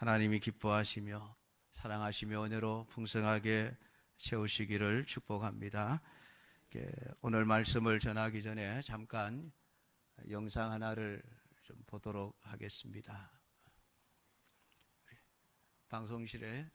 하나님이 기뻐하시며 사랑하시며 은혜로 풍성하게 채우시기를 축복합니다. 오늘 말씀을 전하기 전에 잠깐 영상 하나를 좀 보도록 하겠습니다. 방송실에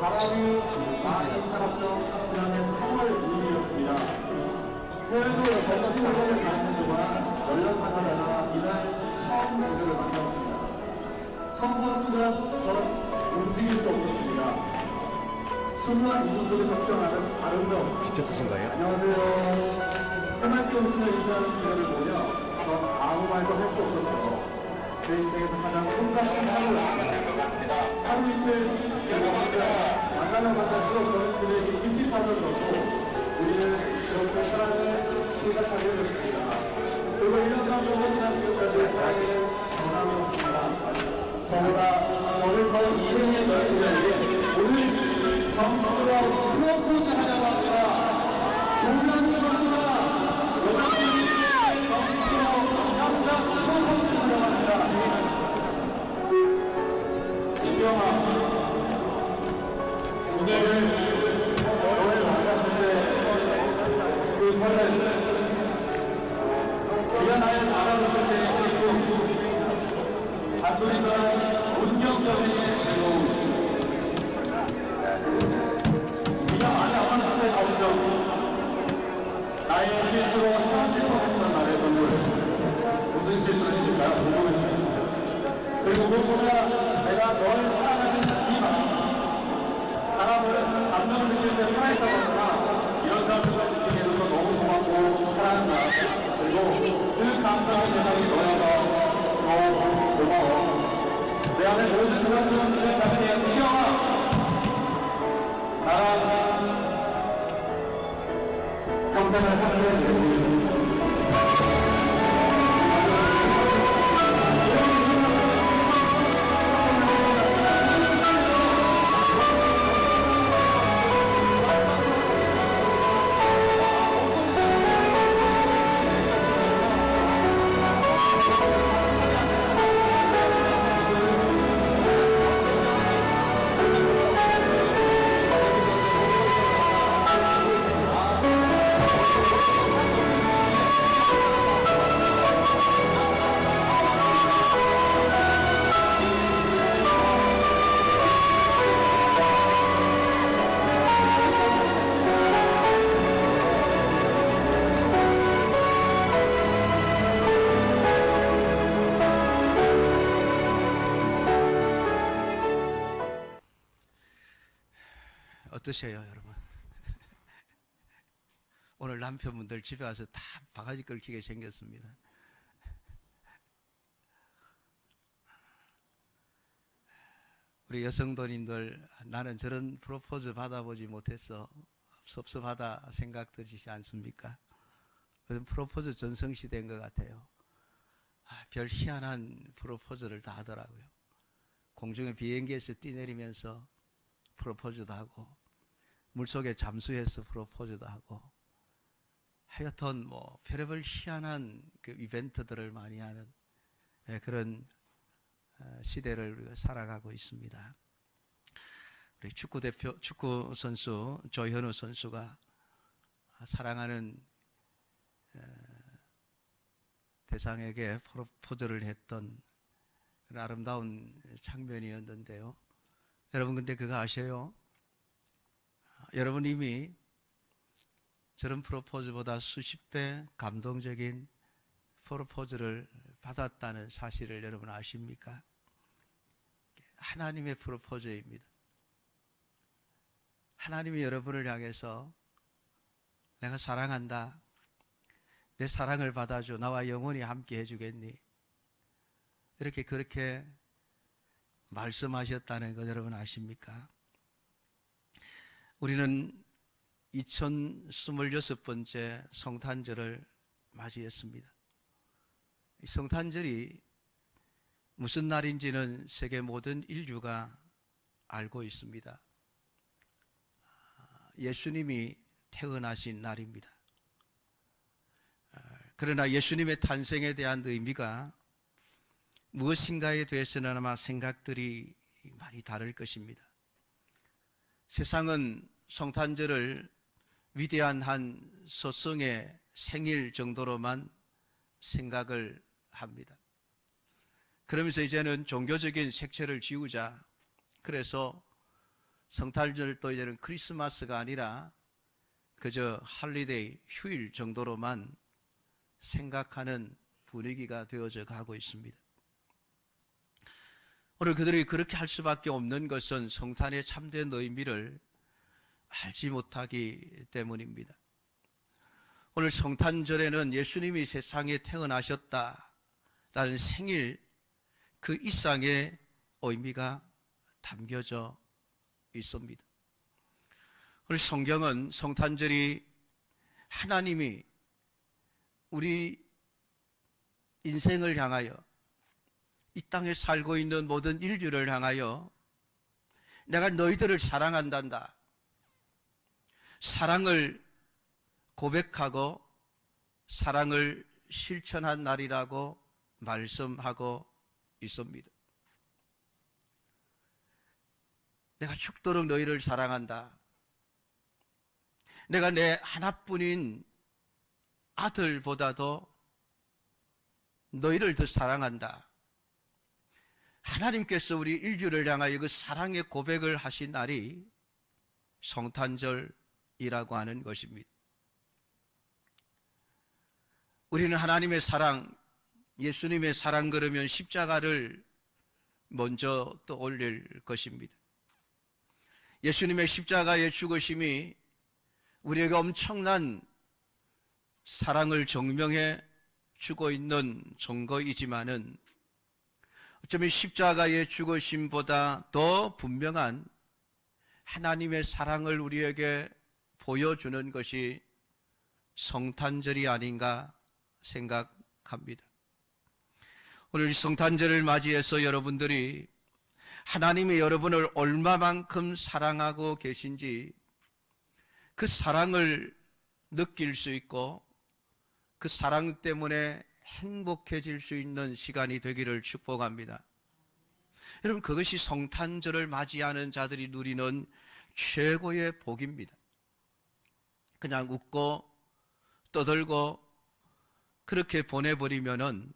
바람이 많이 차갑던 지난해 3월 2일이었습니다. 해외도 건강 훈련을 가는 동안 연락하다가 이날 처음 그들을 만났습니다. 처음 본 순간 전 움직일 수 없었습니다. 순수한 웃음 속에 섞여나는 아름다움. 직접 쓰신 거예요? 안녕하세요. 해맑게 웃으며 인사하는 그녀를 보며 전 아무 말도 할 수 없었어요. 제 인생에서 가장 손잡힌 하루 이틀 만나면 만날수록 저는 그에게 깊이 빠져들었고 우리는 그렇게 사랑을 생각하게 됐습니다. 그리고 1년간 동안 지난 지금까지 사랑에 전함이었습니다. 저를 더 이행의 여인들에게 오늘 정수로 프로포즈 하려고 합니다. 종단이 선수가 여자분이 정수로 남자 프로포즈 하려고 합니다. 인경아, 오늘 너를 만났을 때 그 설렘, 네가 나를 알아봤을 때의 기쁨, 단둘이가 운명적인 즐거움, 네가 많이 아팠을 때 감정, 나의 실수로 사실 뻔했던 나의 눈물, 무슨 실수를 했을까요? 궁금했습니다. 그리고 무엇보다 내가 널 사랑하는 이 마음, 사람을 감정을 느낄 때 살아있다고 하잖아. 이런 감정을 느끼게 해줘서 너무 고맙고 사랑한다. 그리고 그 감정의 대상이 너여서 너무 고마워. 내 안에 모든 감정들 자체에 이경아, 나랑 평생을 함께해주고 어떠세요, 여러분? 오늘 남편분들 집에 와서 다 바가지 긁히게 생겼습니다. 우리 여성도님들, 나는 저런 프로포즈 받아보지 못했어, 섭섭하다 생각 드시지 않습니까? 요즘 프로포즈 전성시대인 것 같아요. 별 희한한 프로포즈를 다 하더라고요. 공중에 비행기에서 뛰내리면서 프로포즈도 하고, 물속에 잠수해서 프로포즈도 하고, 하여튼 뭐 별의별 희한한 그 이벤트들을 많이 하는 그런 시대를 우리가 살아가고 있습니다. 우리 축구 선수 조현우 선수가 사랑하는 대상에게 프로포즈를 했던 그런 아름다운 장면이었는데요. 여러분, 근데 그거 아세요? 여러분 이미 저런 프로포즈보다 수십 배 감동적인 프로포즈를 받았다는 사실을 여러분 아십니까? 하나님의 프로포즈입니다. 하나님이 여러분을 향해서 내가 사랑한다, 내 사랑을 받아줘, 나와 영원히 함께 해주겠니? 이렇게 그렇게 말씀하셨다는 것 여러분 아십니까? 우리는 2026번째 성탄절을 맞이했습니다. 이 성탄절이 무슨 날인지는 세계 모든 인류가 알고 있습니다. 예수님이 태어나신 날입니다. 그러나 예수님의 탄생에 대한 의미가 무엇인가에 대해서는 아마 생각들이 많이 다를 것입니다. 세상은 성탄절을 위대한 한 서성의 생일 정도로만 생각을 합니다. 그러면서 이제는 종교적인 색채를 지우자, 그래서 성탄절도 이제는 크리스마스가 아니라 그저 할리데이, 휴일 정도로만 생각하는 분위기가 되어져 가고 있습니다. 오늘 그들이 그렇게 할 수밖에 없는 것은 성탄의 참된 의미를 알지 못하기 때문입니다. 오늘 성탄절에는 예수님이 세상에 태어나셨다라는 생일 그 이상의 의미가 담겨져 있습니다. 오늘 성경은 성탄절이 하나님이 우리 인생을 향하여, 이 땅에 살고 있는 모든 인류를 향하여 내가 너희들을 사랑한단다, 사랑을 고백하고 사랑을 실천한 날이라고 말씀하고 있습니다. 내가 죽도록 너희를 사랑한다. 내가 내 하나뿐인 아들보다도 너희를 더 사랑한다. 하나님께서 우리 인류를 향하여 그 사랑의 고백을 하신 날이 성탄절이라고 하는 것입니다. 우리는 하나님의 사랑, 예수님의 사랑 그러면 십자가를 먼저 떠올릴 것입니다. 예수님의 십자가의 죽으심이 우리에게 엄청난 사랑을 증명해 주고 있는 증거이지만은 어쩌면 십자가의 죽으심보다 더 분명한 하나님의 사랑을 우리에게 보여주는 것이 성탄절이 아닌가 생각합니다. 오늘 성탄절을 맞이해서 여러분들이 하나님이 여러분을 얼마만큼 사랑하고 계신지 그 사랑을 느낄 수 있고 그 사랑 때문에 행복해질 수 있는 시간이 되기를 축복합니다. 여러분, 그것이 성탄절을 맞이하는 자들이 누리는 최고의 복입니다. 그냥 웃고 떠들고 그렇게 보내버리면은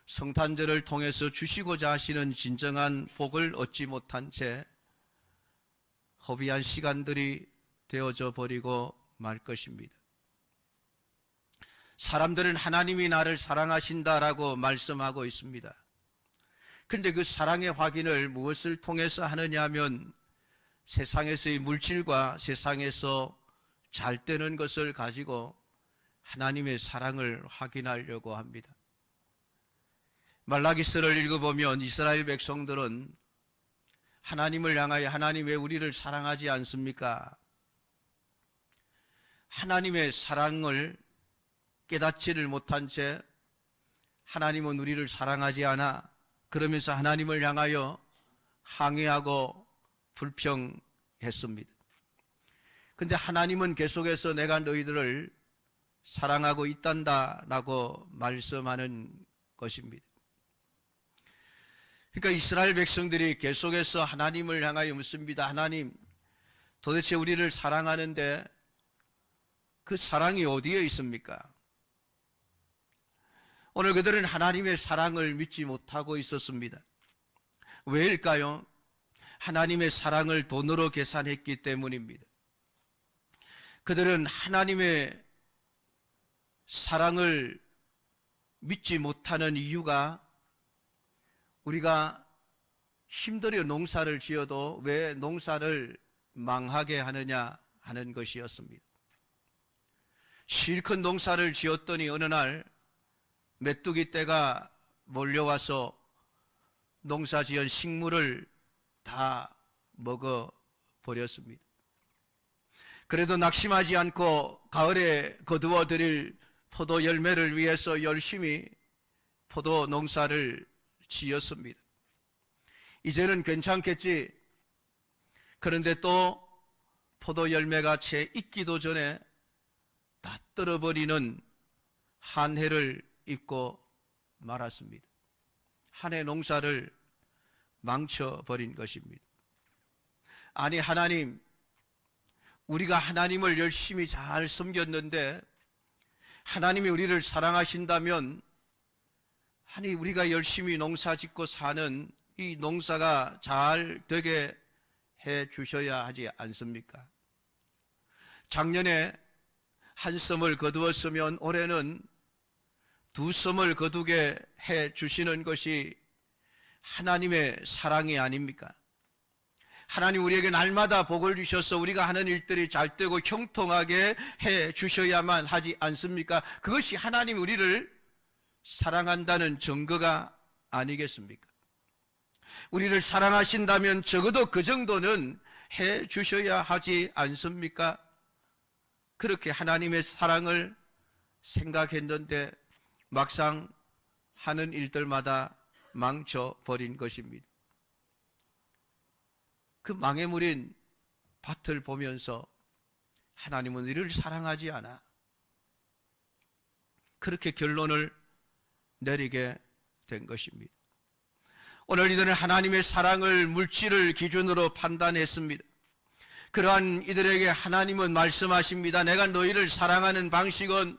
성탄절을 통해서 주시고자 하시는 진정한 복을 얻지 못한 채 허비한 시간들이 되어져 버리고 말 것입니다. 사람들은 하나님이 나를 사랑하신다라고 말씀하고 있습니다. 그런데 그 사랑의 확인을 무엇을 통해서 하느냐 하면 세상에서의 물질과 세상에서 잘 되는 것을 가지고 하나님의 사랑을 확인하려고 합니다. 말라기서를 읽어보면 이스라엘 백성들은 하나님을 향하여 하나님 왜 우리를 사랑하지 않습니까? 하나님의 사랑을 깨닫지를 못한 채 하나님은 우리를 사랑하지 않아 그러면서 하나님을 향하여 항의하고 불평했습니다. 근데 하나님은 계속해서 내가 너희들을 사랑하고 있단다라고 말씀하는 것입니다. 그러니까 이스라엘 백성들이 계속해서 하나님을 향하여 묻습니다. 하나님, 도대체 우리를 사랑하는데 그 사랑이 어디에 있습니까? 오늘 그들은 하나님의 사랑을 믿지 못하고 있었습니다. 왜일까요? 하나님의 사랑을 돈으로 계산했기 때문입니다. 그들은 하나님의 사랑을 믿지 못하는 이유가 우리가 힘들어 농사를 지어도 왜 농사를 망하게 하느냐 하는 것이었습니다. 실컷 농사를 지었더니 어느 날 메뚜기 떼가 몰려와서 농사 지은 식물을 다 먹어버렸습니다. 그래도 낙심하지 않고 가을에 거두어 드릴 포도 열매를 위해서 열심히 포도 농사를 지었습니다. 이제는 괜찮겠지. 그런데 또 포도 열매가 채 익기도 전에 다 떨어버리는 한 해를 입고 말았습니다. 한 해 농사를 망쳐버린 것입니다. 아니 하나님, 우리가 하나님을 열심히 잘 섬겼는데 하나님이 우리를 사랑하신다면 아니 우리가 열심히 농사 짓고 사는 이 농사가 잘 되게 해 주셔야 하지 않습니까? 작년에 한 섬을 거두었으면 올해는 두 섬을 거두게 해 주시는 것이 하나님의 사랑이 아닙니까? 하나님 우리에게 날마다 복을 주셔서 우리가 하는 일들이 잘 되고 형통하게 해 주셔야만 하지 않습니까? 그것이 하나님 우리를 사랑한다는 증거가 아니겠습니까? 우리를 사랑하신다면 적어도 그 정도는 해 주셔야 하지 않습니까? 그렇게 하나님의 사랑을 생각했는데 막상 하는 일들마다 망쳐버린 것입니다. 그 망해물인 밭을 보면서 하나님은 우리를 사랑하지 않아. 그렇게 결론을 내리게 된 것입니다. 오늘 이들은 하나님의 사랑을 물질을 기준으로 판단했습니다. 그러한 이들에게 하나님은 말씀하십니다. 내가 너희를 사랑하는 방식은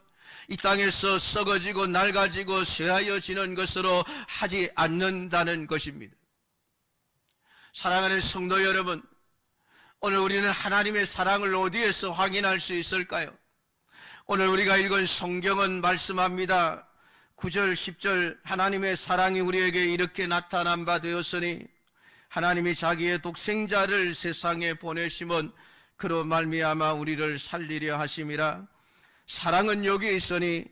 이 땅에서 썩어지고 낡아지고 쇠하여지는 것으로 하지 않는다는 것입니다. 사랑하는 성도 여러분, 오늘 우리는 하나님의 사랑을 어디에서 확인할 수 있을까요? 오늘 우리가 읽은 성경은 말씀합니다. 9절 10절 하나님의 사랑이 우리에게 이렇게 나타난 바 되었으니 하나님이 자기의 독생자를 세상에 보내심은 그로 말미암아 우리를 살리려 하심이라. 사랑은 여기 있으니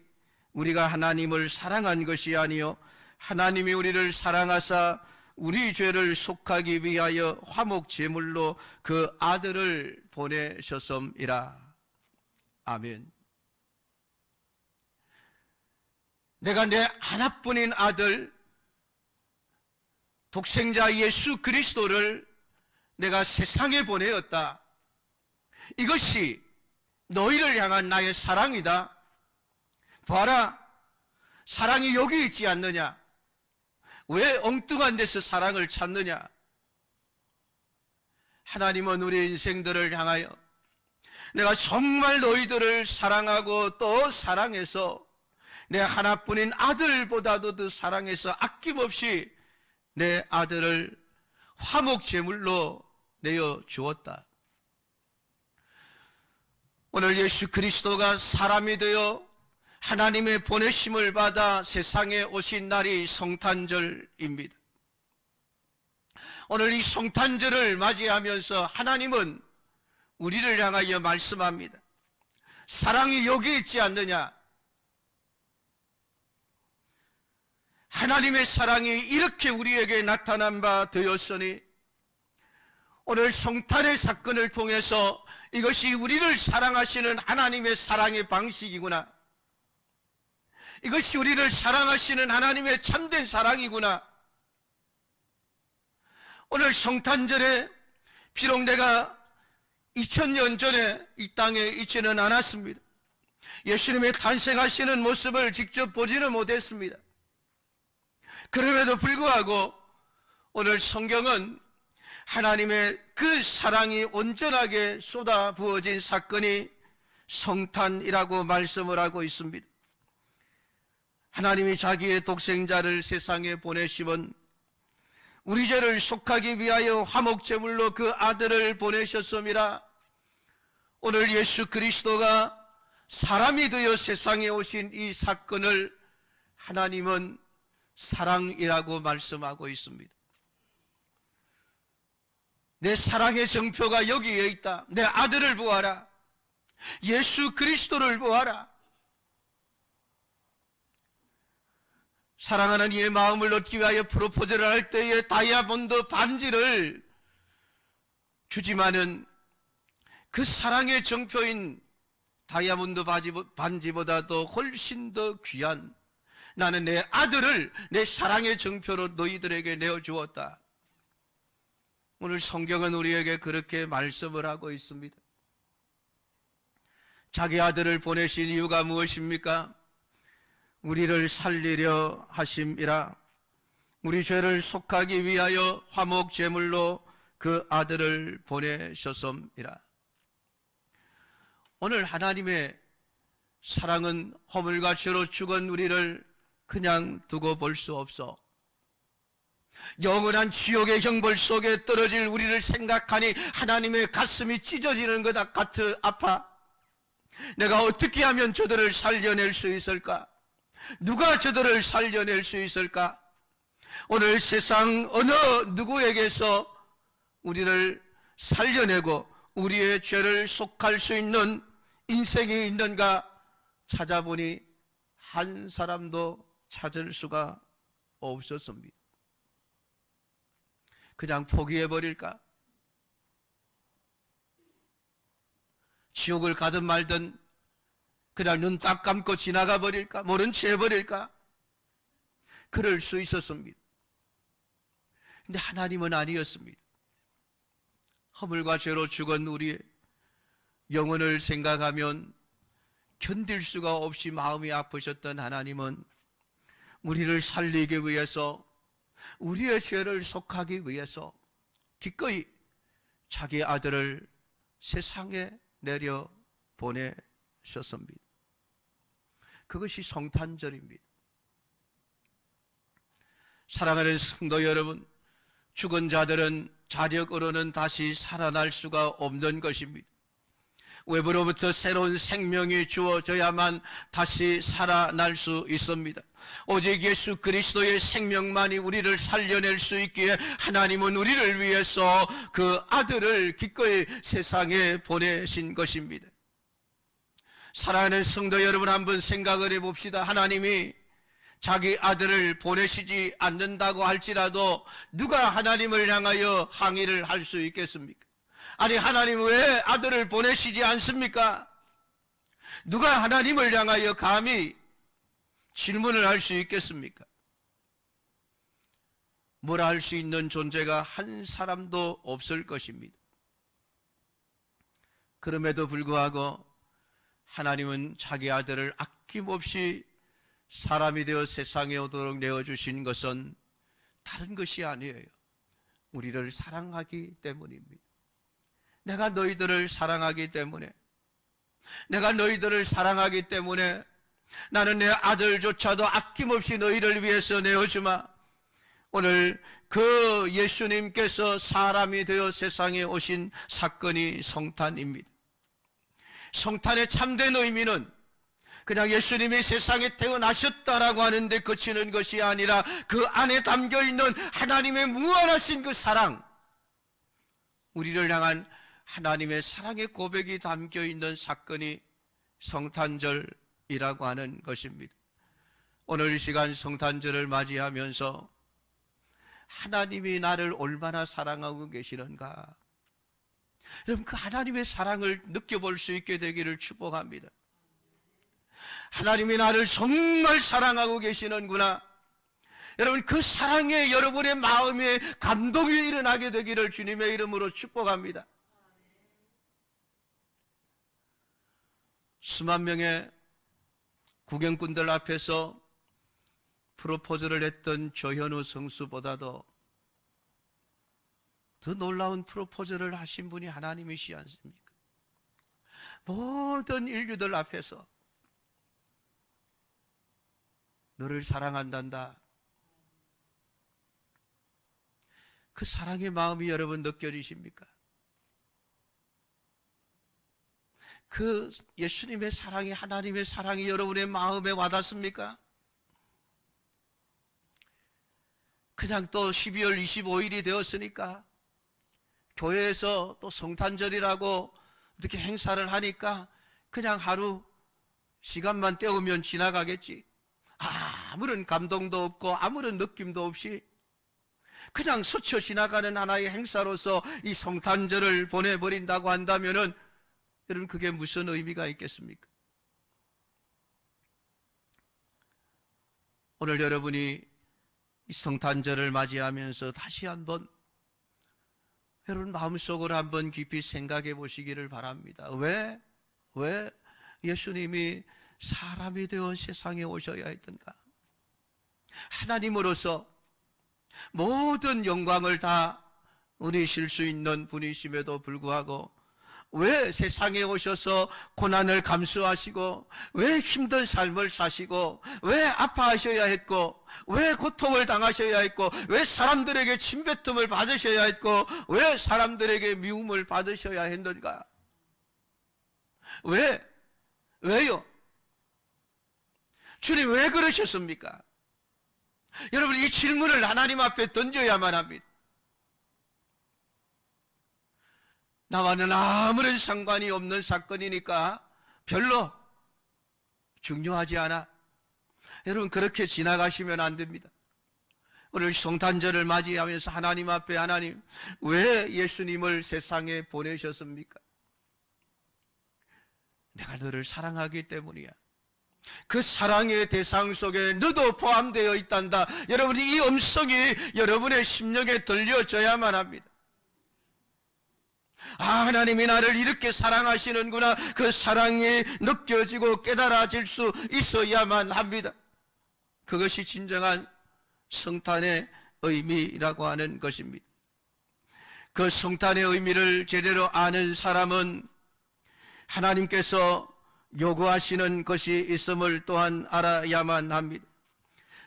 우리가 하나님을 사랑한 것이 아니요 하나님이 우리를 사랑하사 우리 죄를 속하기 위하여 화목 제물로 그 아들을 보내셨음이라. 아멘. 내가 내 하나뿐인 아들 독생자 예수 그리스도를 내가 세상에 보내었다. 이것이 너희를 향한 나의 사랑이다. 봐라, 사랑이 여기 있지 않느냐? 왜 엉뚱한 데서 사랑을 찾느냐? 하나님은 우리 인생들을 향하여 내가 정말 너희들을 사랑하고 또 사랑해서 내 하나뿐인 아들보다도 더 사랑해서 아낌없이 내 아들을 화목 제물로 내어 주었다. 오늘 예수 그리스도가 사람이 되어 하나님의 보내심을 받아 세상에 오신 날이 성탄절입니다. 오늘 이 성탄절을 맞이하면서 하나님은 우리를 향하여 말씀합니다. 사랑이 여기 있지 않느냐? 하나님의 사랑이 이렇게 우리에게 나타난 바 되었으니 오늘 성탄의 사건을 통해서 이것이 우리를 사랑하시는 하나님의 사랑의 방식이구나. 이것이 우리를 사랑하시는 하나님의 참된 사랑이구나. 오늘 성탄절에 비록 내가 2000년 전에 이 땅에 있지는 않았습니다. 예수님의 탄생하시는 모습을 직접 보지는 못했습니다. 그럼에도 불구하고 오늘 성경은 하나님의 그 사랑이 온전하게 쏟아 부어진 사건이 성탄이라고 말씀을 하고 있습니다. 하나님이 자기의 독생자를 세상에 보내시면 우리 죄를 속하기 위하여 화목제물로 그 아들을 보내셨음이라. 오늘 예수 그리스도가 사람이 되어 세상에 오신 이 사건을 하나님은 사랑이라고 말씀하고 있습니다. 내 사랑의 정표가 여기에 있다. 내 아들을 보아라. 예수 그리스도를 보아라. 사랑하는 이의 마음을 얻기 위하여 프로포즈를 할 때에 다이아몬드 반지를 주지만은 그 사랑의 정표인 다이아몬드 반지보다도 훨씬 더 귀한 나는 내 아들을 내 사랑의 정표로 너희들에게 내어주었다. 오늘 성경은 우리에게 그렇게 말씀을 하고 있습니다. 자기 아들을 보내신 이유가 무엇입니까? 우리를 살리려 하심이라. 우리 죄를 속하기 위하여 화목제물로 그 아들을 보내셨음이라. 오늘 하나님의 사랑은 허물과 죄로 죽은 우리를 그냥 두고 볼 수 없어. 영원한 지옥의 형벌 속에 떨어질 우리를 생각하니 하나님의 가슴이 찢어지는 것 같아 아파. 내가 어떻게 하면 저들을 살려낼 수 있을까? 누가 저들을 살려낼 수 있을까? 오늘 세상 어느 누구에게서 우리를 살려내고 우리의 죄를 속할 수 있는 인생이 있는가 찾아보니 한 사람도 찾을 수가 없었습니다. 그냥 포기해버릴까? 지옥을 가든 말든 그냥 눈 딱 감고 지나가 버릴까? 모른 채 해버릴까? 그럴 수 있었습니다. 근데 하나님은 아니었습니다. 허물과 죄로 죽은 우리의 영혼을 생각하면 견딜 수가 없이 마음이 아프셨던 하나님은 우리를 살리기 위해서 우리의 죄를 속하기 위해서 기꺼이 자기 아들을 세상에 내려 보내셨습니다. 그것이 성탄절입니다. 사랑하는 성도 여러분, 죽은 자들은 자력으로는 다시 살아날 수가 없는 것입니다. 외부로부터 새로운 생명이 주어져야만 다시 살아날 수 있습니다. 오직 예수 그리스도의 생명만이 우리를 살려낼 수 있기에 하나님은 우리를 위해서 그 아들을 기꺼이 세상에 보내신 것입니다. 사랑하는 성도 여러분, 한번 생각을 해봅시다. 하나님이 자기 아들을 보내시지 않는다고 할지라도 누가 하나님을 향하여 항의를 할 수 있겠습니까? 아니, 하나님 왜 아들을 보내시지 않습니까? 누가 하나님을 향하여 감히 질문을 할 수 있겠습니까? 뭐라 할 수 있는 존재가 한 사람도 없을 것입니다. 그럼에도 불구하고 하나님은 자기 아들을 아낌없이 사람이 되어 세상에 오도록 내어주신 것은 다른 것이 아니에요. 우리를 사랑하기 때문입니다. 내가 너희들을 사랑하기 때문에, 내가 너희들을 사랑하기 때문에 나는 내 아들조차도 아낌없이 너희를 위해서 내어주마. 오늘 그 예수님께서 사람이 되어 세상에 오신 사건이 성탄입니다. 성탄의 참된 의미는 그냥 예수님이 세상에 태어나셨다라고 하는데 그치는 것이 아니라 그 안에 담겨있는 하나님의 무한하신 그 사랑, 우리를 향한 하나님의 사랑의 고백이 담겨있는 사건이 성탄절이라고 하는 것입니다. 오늘 이 시간 성탄절을 맞이하면서 하나님이 나를 얼마나 사랑하고 계시는가, 여러분 그 하나님의 사랑을 느껴볼 수 있게 되기를 축복합니다. 하나님이 나를 정말 사랑하고 계시는구나, 여러분 그 사랑에 여러분의 마음에 감동이 일어나게 되기를 주님의 이름으로 축복합니다. 수만 명의 구경꾼들 앞에서 프로포즈를 했던 조현우 성수보다도 더 놀라운 프로포즈를 하신 분이 하나님이시지 않습니까? 모든 인류들 앞에서 너를 사랑한단다, 그 사랑의 마음이 여러분 느껴지십니까? 그 예수님의 사랑이, 하나님의 사랑이 여러분의 마음에 와닿습니까? 그냥 또 12월 25일이 되었으니까 교회에서 또 성탄절이라고 이렇게 행사를 하니까 그냥 하루 시간만 때우면 지나가겠지, 아무런 감동도 없고 아무런 느낌도 없이 그냥 스쳐 지나가는 하나의 행사로서 이 성탄절을 보내버린다고 한다면은 여러분 그게 무슨 의미가 있겠습니까? 오늘 여러분이 이 성탄절을 맞이하면서 다시 한번 여러분 마음속으로 한번 깊이 생각해 보시기를 바랍니다. 왜 예수님이 사람이 되어 세상에 오셔야 했던가? 하나님으로서 모든 영광을 다 누리실 수 있는 분이심에도 불구하고 왜 세상에 오셔서 고난을 감수하시고, 왜 힘든 삶을 사시고, 왜 아파하셔야 했고, 왜 고통을 당하셔야 했고, 왜 사람들에게 침뱉음을 받으셔야 했고, 왜 사람들에게 미움을 받으셔야 했는가? 왜요? 주님 왜 그러셨습니까? 여러분 이 질문을 하나님 앞에 던져야만 합니다. 나와는 아무런 상관이 없는 사건이니까 별로 중요하지 않아. 여러분 그렇게 지나가시면 안 됩니다. 오늘 성탄절을 맞이하면서 하나님 앞에, 하나님 왜 예수님을 세상에 보내셨습니까? 내가 너를 사랑하기 때문이야. 그 사랑의 대상 속에 너도 포함되어 있단다. 여러분 이 음성이 여러분의 심령에 들려져야만 합니다. 하나님이 나를 이렇게 사랑하시는구나, 그 사랑이 느껴지고 깨달아질 수 있어야만 합니다. 그것이 진정한 성탄의 의미라고 하는 것입니다. 그 성탄의 의미를 제대로 아는 사람은 하나님께서 요구하시는 것이 있음을 또한 알아야만 합니다.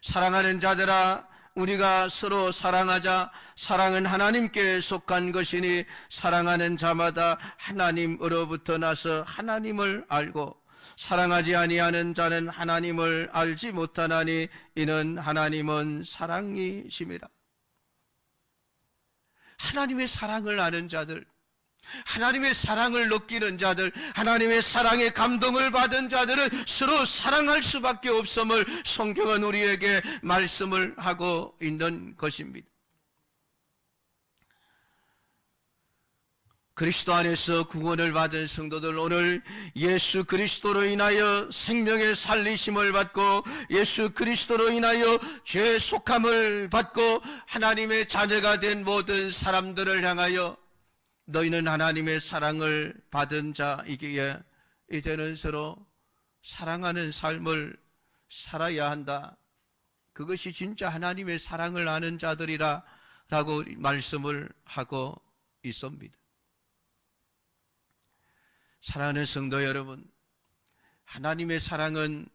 사랑하는 자들아, 우리가 서로 사랑하자. 사랑은 하나님께 속한 것이니 사랑하는 자마다 하나님으로부터 나서 하나님을 알고 사랑하지 아니하는 자는 하나님을 알지 못하나니 이는 하나님은 사랑이심이라. 하나님의 사랑을 아는 자들, 하나님의 사랑을 느끼는 자들, 하나님의 사랑에 감동을 받은 자들은 서로 사랑할 수밖에 없음을 성경은 우리에게 말씀을 하고 있는 것입니다. 그리스도 안에서 구원을 받은 성도들, 오늘 예수 그리스도로 인하여 생명의 살리심을 받고 예수 그리스도로 인하여 죄 속함을 받고 하나님의 자녀가 된 모든 사람들을 향하여 너희는 하나님의 사랑을 받은 자이기에 이제는 서로 사랑하는 삶을 살아야 한다. 그것이 진짜 하나님의 사랑을 아는 자들이라 라고 말씀을 하고 있습니다. 사랑하는 성도 여러분, 하나님의 사랑은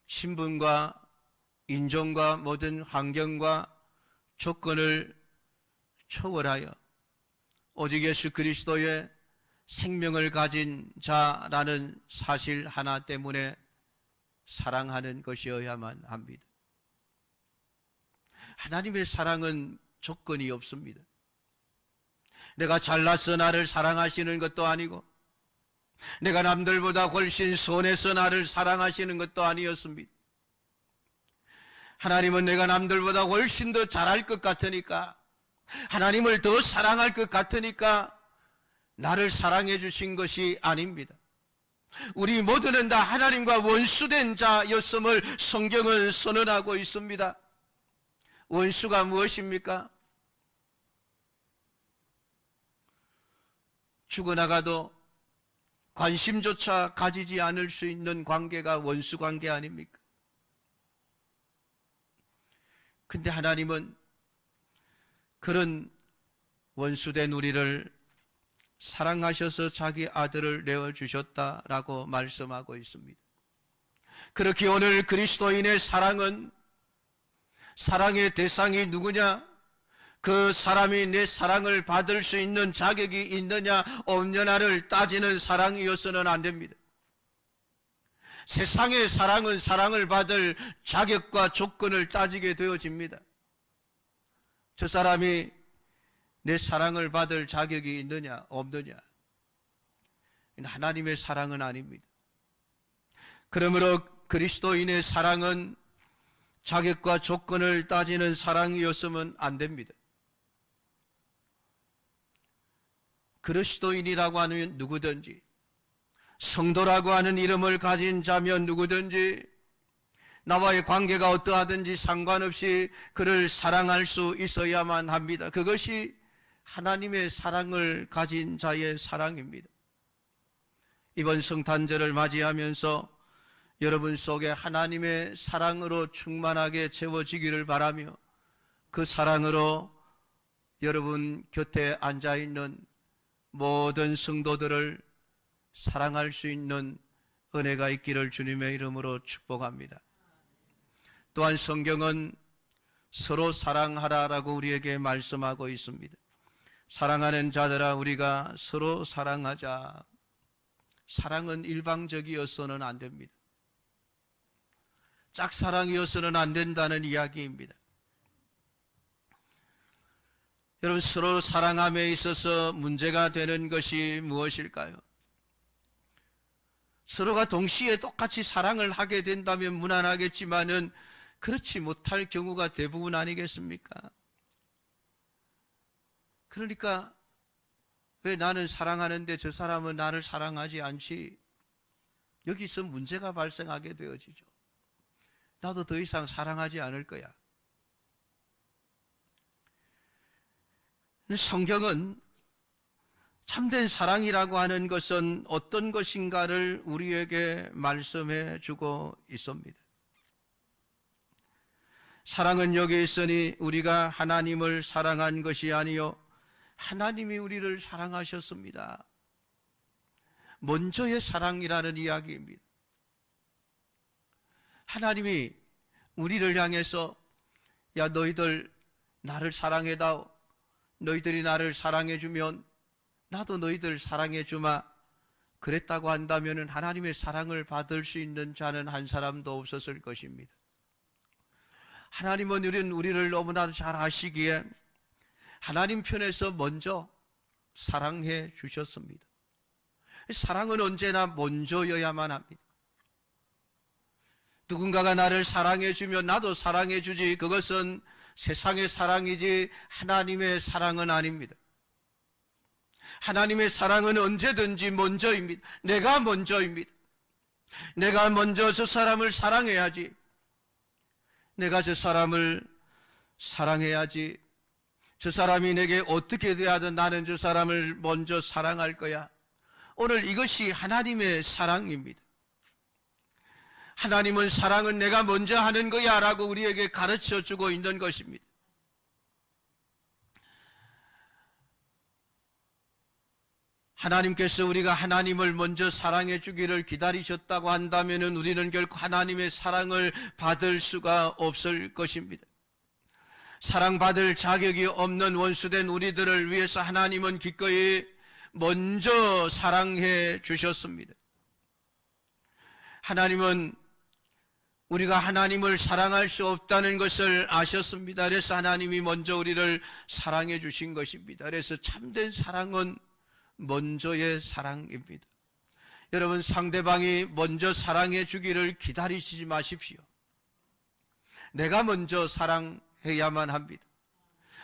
신분과 인종과 모든 환경과 조건을 초월하여 오직 예수 그리스도의 생명을 가진 자라는 사실 하나 때문에 사랑하는 것이어야만 합니다. 하나님의 사랑은 조건이 없습니다. 내가 잘나서 나를 사랑하시는 것도 아니고 내가 남들보다 훨씬 선해서 나를 사랑하시는 것도 아니었습니다. 하나님은 내가 남들보다 훨씬 더 잘할 것 같으니까, 하나님을 더 사랑할 것 같으니까 나를 사랑해 주신 것이 아닙니다. 우리 모두는 다 하나님과 원수된 자였음을 성경은 선언하고 있습니다. 원수가 무엇입니까? 죽어나가도 관심조차 가지지 않을 수 있는 관계가 원수 관계 아닙니까? 근데 하나님은 그런 원수된 우리를 사랑하셔서 자기 아들을 내어주셨다라고 말씀하고 있습니다. 그렇게 오늘 그리스도인의 사랑은, 사랑의 대상이 누구냐? 그 사람이 내 사랑을 받을 수 있는 자격이 있느냐 없느냐를 따지는 사랑이어서는 안 됩니다. 세상의 사랑은 사랑을 받을 자격과 조건을 따지게 되어집니다. 저 사람이 내 사랑을 받을 자격이 있느냐 없느냐, 하나님의 사랑은 아닙니다. 그러므로 그리스도인의 사랑은 자격과 조건을 따지는 사랑이었으면 안 됩니다. 그리스도인이라고 하는 누구든지, 성도라고 하는 이름을 가진 자면 누구든지, 나와의 관계가 어떠하든지 상관없이 그를 사랑할 수 있어야만 합니다. 그것이 하나님의 사랑을 가진 자의 사랑입니다. 이번 성탄절을 맞이하면서 여러분 속에 하나님의 사랑으로 충만하게 채워지기를 바라며, 그 사랑으로 여러분 곁에 앉아있는 모든 성도들을 사랑할 수 있는 은혜가 있기를 주님의 이름으로 축복합니다. 또한 성경은 서로 사랑하라라고 우리에게 말씀하고 있습니다. 사랑하는 자들아, 우리가 서로 사랑하자. 사랑은 일방적이어서는 안 됩니다. 짝사랑이어서는 안 된다는 이야기입니다. 여러분, 서로 사랑함에 있어서 문제가 되는 것이 무엇일까요? 서로가 동시에 똑같이 사랑을 하게 된다면 무난하겠지만은 그렇지 못할 경우가 대부분 아니겠습니까? 그러니까 왜 나는 사랑하는데 저 사람은 나를 사랑하지 않지? 여기서 문제가 발생하게 되어지죠. 나도 더 이상 사랑하지 않을 거야. 성경은 참된 사랑이라고 하는 것은 어떤 것인가를 우리에게 말씀해 주고 있습니다. 사랑은 여기 있으니 우리가 하나님을 사랑한 것이 아니요 하나님이 우리를 사랑하셨습니다. 먼저의 사랑이라는 이야기입니다. 하나님이 우리를 향해서 야, 너희들 나를 사랑해다오. 너희들이 나를 사랑해주면 나도 너희들 사랑해주마. 그랬다고 한다면 하나님의 사랑을 받을 수 있는 자는 한 사람도 없었을 것입니다. 하나님은 우리를 너무나도 잘 아시기에 하나님 편에서 먼저 사랑해 주셨습니다. 사랑은 언제나 먼저여야만 합니다. 누군가가 나를 사랑해 주면 나도 사랑해 주지, 그것은 세상의 사랑이지 하나님의 사랑은 아닙니다. 하나님의 사랑은 언제든지 먼저입니다. 내가 먼저입니다. 내가 먼저 저 사람을 사랑해야지. 내가 저 사람을 사랑해야지. 저 사람이 내게 어떻게 대하든 나는 저 사람을 먼저 사랑할 거야. 오늘 이것이 하나님의 사랑입니다. 하나님은 사랑은 내가 먼저 하는 거야 라고 우리에게 가르쳐 주고 있는 것입니다. 하나님께서 우리가 하나님을 먼저 사랑해 주기를 기다리셨다고 한다면 우리는 결코 하나님의 사랑을 받을 수가 없을 것입니다. 사랑받을 자격이 없는 원수된 우리들을 위해서 하나님은 기꺼이 먼저 사랑해 주셨습니다. 하나님은 우리가 하나님을 사랑할 수 없다는 것을 아셨습니다. 그래서 하나님이 먼저 우리를 사랑해 주신 것입니다. 그래서 참된 사랑은 먼저의 사랑입니다. 여러분, 상대방이 먼저 사랑해 주기를 기다리시지 마십시오. 내가 먼저 사랑해야만 합니다.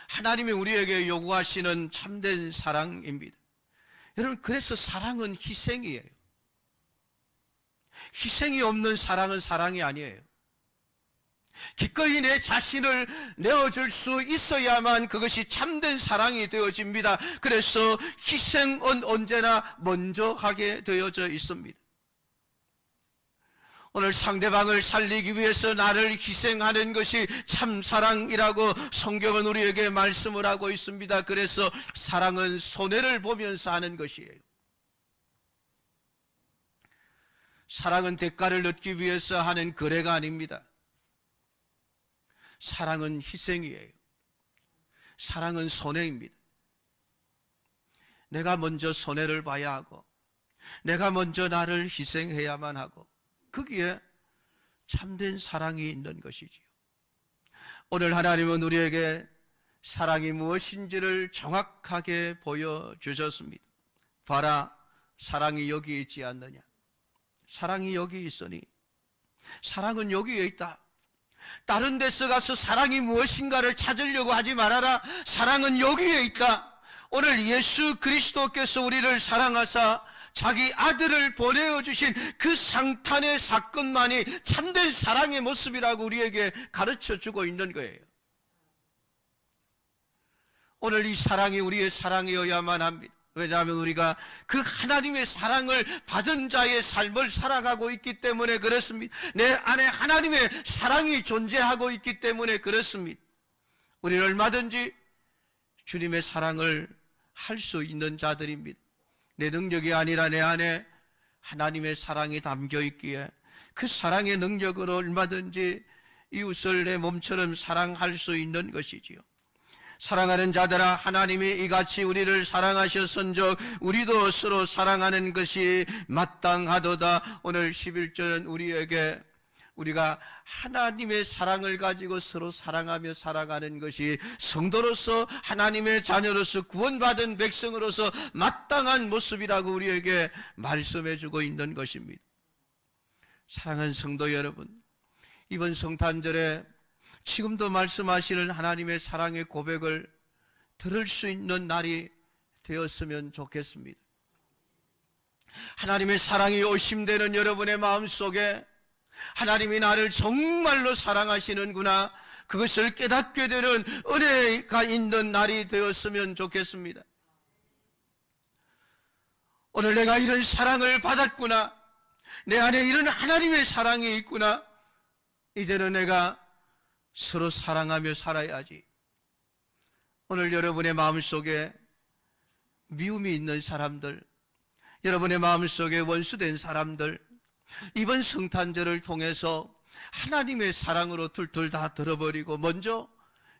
하나님이 우리에게 요구하시는 참된 사랑입니다. 여러분, 그래서 사랑은 희생이에요. 희생이 없는 사랑은 사랑이 아니에요. 기꺼이 내 자신을 내어줄 수 있어야만 그것이 참된 사랑이 되어집니다. 그래서 희생은 언제나 먼저 하게 되어져 있습니다. 오늘 상대방을 살리기 위해서 나를 희생하는 것이 참 사랑이라고 성경은 우리에게 말씀을 하고 있습니다. 그래서 사랑은 손해를 보면서 하는 것이에요. 사랑은 대가를 얻기 위해서 하는 거래가 아닙니다. 사랑은 희생이에요. 사랑은 손해입니다. 내가 먼저 손해를 봐야 하고, 내가 먼저 나를 희생해야만 하고, 거기에 참된 사랑이 있는 것이지요. 오늘 하나님은 우리에게 사랑이 무엇인지를 정확하게 보여주셨습니다. 봐라, 사랑이 여기 있지 않느냐. 사랑이 여기 있으니 사랑은 여기에 있다. 다른 데서 가서 사랑이 무엇인가를 찾으려고 하지 말아라. 사랑은 여기에 있다. 오늘 예수 그리스도께서 우리를 사랑하사 자기 아들을 보내어 주신 그 상탄의 사건만이 참된 사랑의 모습이라고 우리에게 가르쳐 주고 있는 거예요. 오늘 이 사랑이 우리의 사랑이어야만 합니다. 왜냐하면 우리가 그 하나님의 사랑을 받은 자의 삶을 살아가고 있기 때문에 그렇습니다. 내 안에 하나님의 사랑이 존재하고 있기 때문에 그렇습니다. 우리는 얼마든지 주님의 사랑을 할 수 있는 자들입니다. 내 능력이 아니라 내 안에 하나님의 사랑이 담겨 있기에 그 사랑의 능력으로 얼마든지 이웃을 내 몸처럼 사랑할 수 있는 것이지요. 사랑하는 자들아, 하나님이 이같이 우리를 사랑하셨은즉 우리도 서로 사랑하는 것이 마땅하도다. 오늘 11절은 우리에게 우리가 하나님의 사랑을 가지고 서로 사랑하며 살아가는 것이 성도로서, 하나님의 자녀로서, 구원받은 백성으로서 마땅한 모습이라고 우리에게 말씀해 주고 있는 것입니다. 사랑하는 성도 여러분, 이번 성탄절에 지금도 말씀하시는 하나님의 사랑의 고백을 들을 수 있는 날이 되었으면 좋겠습니다. 하나님의 사랑이 오심되는 여러분의 마음속에 하나님이 나를 정말로 사랑하시는구나, 그것을 깨닫게 되는 은혜가 있는 날이 되었으면 좋겠습니다. 오늘 내가 이런 사랑을 받았구나, 내 안에 이런 하나님의 사랑이 있구나, 이제는 내가 서로 사랑하며 살아야지. 오늘 여러분의 마음속에 미움이 있는 사람들, 여러분의 마음속에 원수된 사람들, 이번 성탄절을 통해서 하나님의 사랑으로 툴툴 다 들어버리고 먼저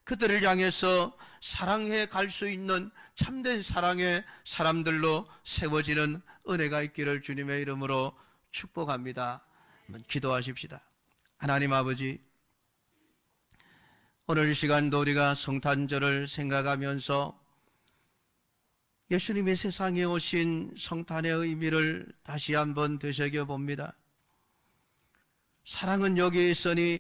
그들을 향해서 사랑해 갈 수 있는 참된 사랑의 사람들로 세워지는 은혜가 있기를 주님의 이름으로 축복합니다. 한번 기도하십시다. 하나님 아버지, 오늘 이 시간도 우리가 성탄절을 생각하면서 예수님이 세상에 오신 성탄의 의미를 다시 한번 되새겨 봅니다. 사랑은 여기 있으니